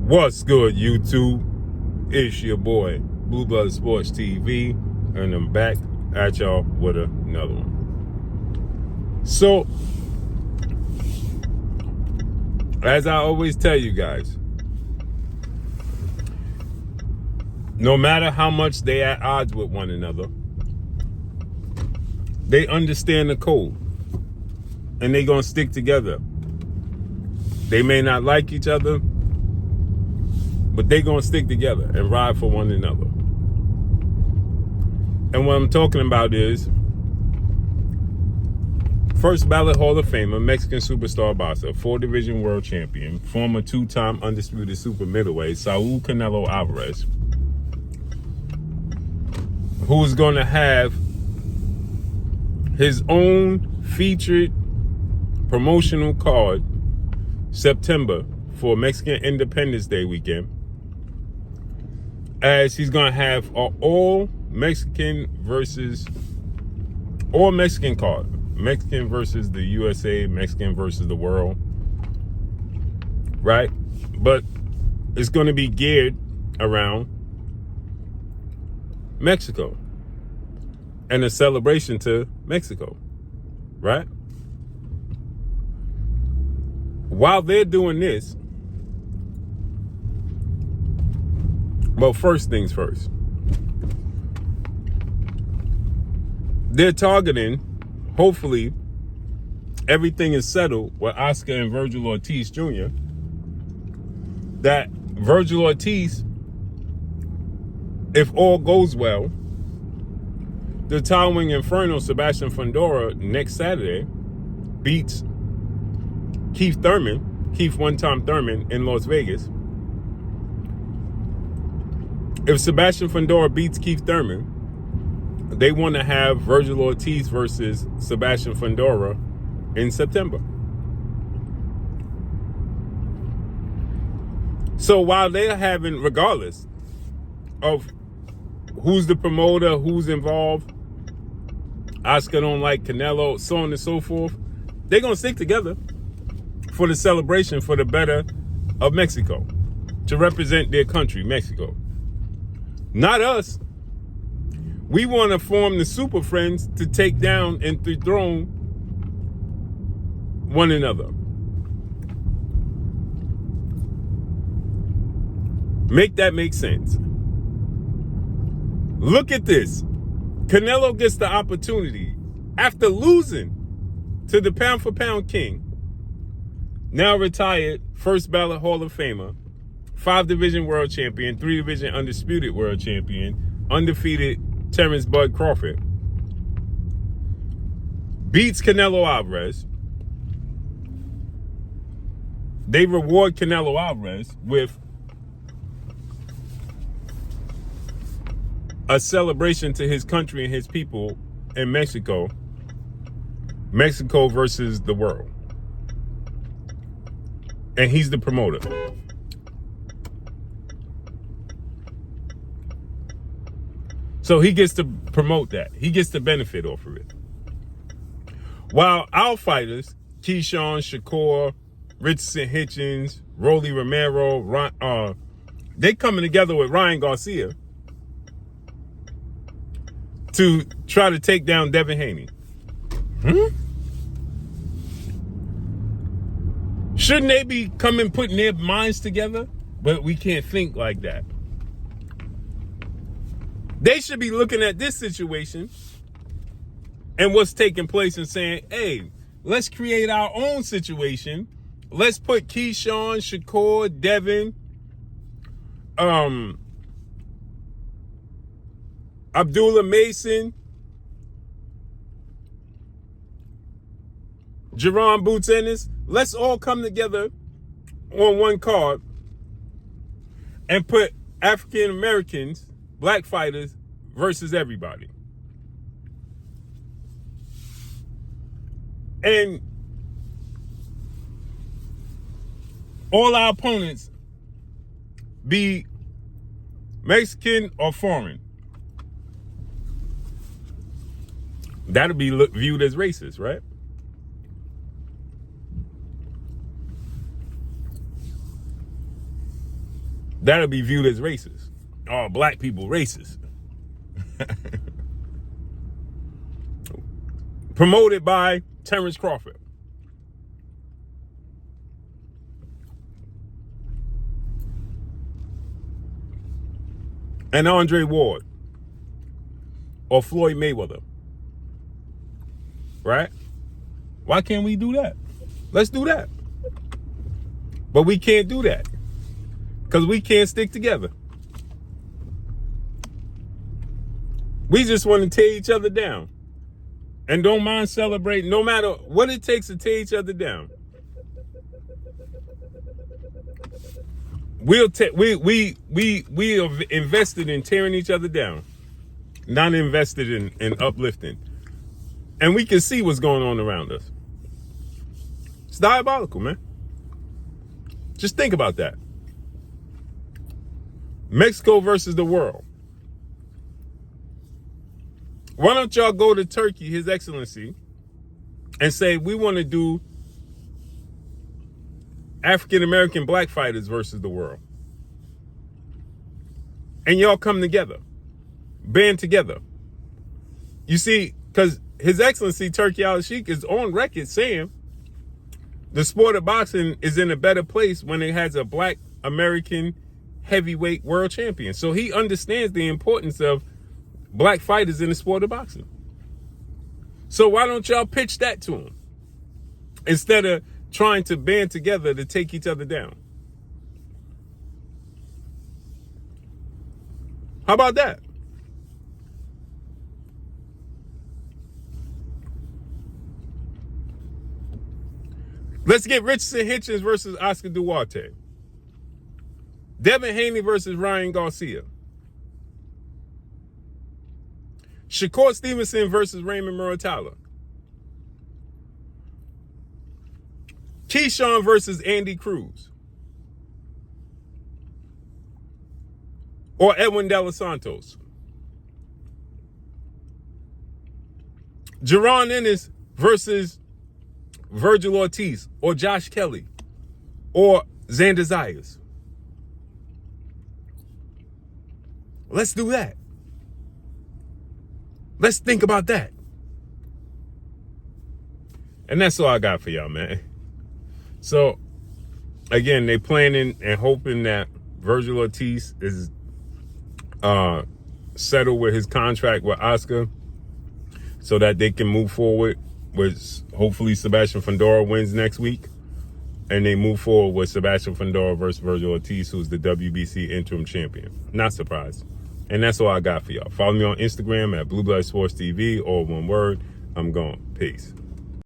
What's good, YouTube? It's your boy, Blue Blood Sports TV, and I'm back at y'all with another one. So, as I always tell you guys, no matter how much they at odds with one another, they understand the code, and they gonna stick together. They may not like each other, but they gonna stick together and ride for one another. And what I'm talking about is first ballot Hall of Famer, Mexican superstar boxer, 4-division world champion, former 2-time undisputed super middleweight, Saul Canelo Alvarez, who's gonna have his own featured promotional card September for Mexican Independence Day weekend, as he's gonna have an all Mexican card. Mexican versus the USA, Mexican versus the world, right? But it's gonna be geared around Mexico and a celebration to Mexico, right? While they're doing this, well, first things first, they're targeting, hopefully, everything is settled with Oscar and Virgil Ortiz Jr., that Virgil Ortiz, if all goes well, the towering Inferno Sebastian Fundora next Saturday beats Keith one-time Thurman in Las Vegas. If Sebastian Fundora beats Keith Thurman, they want to have Virgil Ortiz versus Sebastian Fundora in September. So while they're having, regardless of who's the promoter, who's involved, Oscar don't like Canelo, so on and so forth, they're going to stick together for the celebration for the better of Mexico, to represent their country, Mexico. Not us. We want to form the Super Friends to take down and dethrone one another. Make that make sense. Look at this. Canelo gets the opportunity, after losing to the pound-for-pound king, now retired first ballot Hall of Famer, 5-division world champion, 3-division undisputed world champion, undefeated Terrence Bud Crawford, beats Canelo Alvarez. They reward Canelo Alvarez with a celebration to his country and his people in Mexico. Mexico versus the world. And he's the promoter. So he gets to promote that. He gets to benefit off of it. While our fighters, Keyshawn, Shakur, Richardson Hitchens, Rolly Romero, they coming together with Ryan Garcia to try to take down Devin Haney. Shouldn't they be coming, putting their minds together? But we can't think like that. They should be looking at this situation and what's taking place and saying, hey, let's create our own situation. Let's put Keyshawn, Shakur, Devin, Abdullah Mason, Jerron Boots Ennis. Let's all come together on one card and put African Americans, black fighters versus everybody. And all our opponents be Mexican or foreign. That'll be viewed as racist, right? That'll be viewed as racist. Oh, black people racist. Promoted by Terrence Crawford. And Andre Ward. Or Floyd Mayweather. Right? Why can't we do that? Let's do that. But we can't do that. Because we can't stick together. We just want to tear each other down. And don't mind celebrating, no matter what it takes to tear each other down. We are invested in tearing each other down, not invested in uplifting. And we can see what's going on around us. It's diabolical, man. Just think about that. Mexico versus the world. Why don't y'all go to Turkey, His Excellency, and say, we want to do African-American black fighters versus the world. And y'all come together. Band together. You see, because His Excellency Turkey Al-Sheikh is on record saying the sport of boxing is in a better place when it has a black American heavyweight world champion. So he understands the importance of black fighters in the sport of boxing. So why don't y'all pitch that to him instead of trying to band together to take each other down? How about that? Let's get Richardson Hitchens versus Oscar Duarte. Devin Haney versus Ryan Garcia. Shakur Stevenson versus Raymond Muratalla. Keyshawn versus Andy Cruz. Or Edwin De Los Santos. Jaron Ennis versus Virgil Ortiz. Or Josh Kelly. Or Xander Zayas. Let's do that. Let's think about that. And that's all I got for y'all, man. So, again, they planning and hoping that Virgil Ortiz is settled with his contract with Oscar so that they can move forward with, hopefully, Sebastian Fundora wins next week. And they move forward with Sebastian Fundora versus Virgil Ortiz, who's the WBC interim champion. Not surprised. And that's all I got for y'all. Follow me on Instagram at Blue Blood Sports TV, all one word. I'm gone. Peace.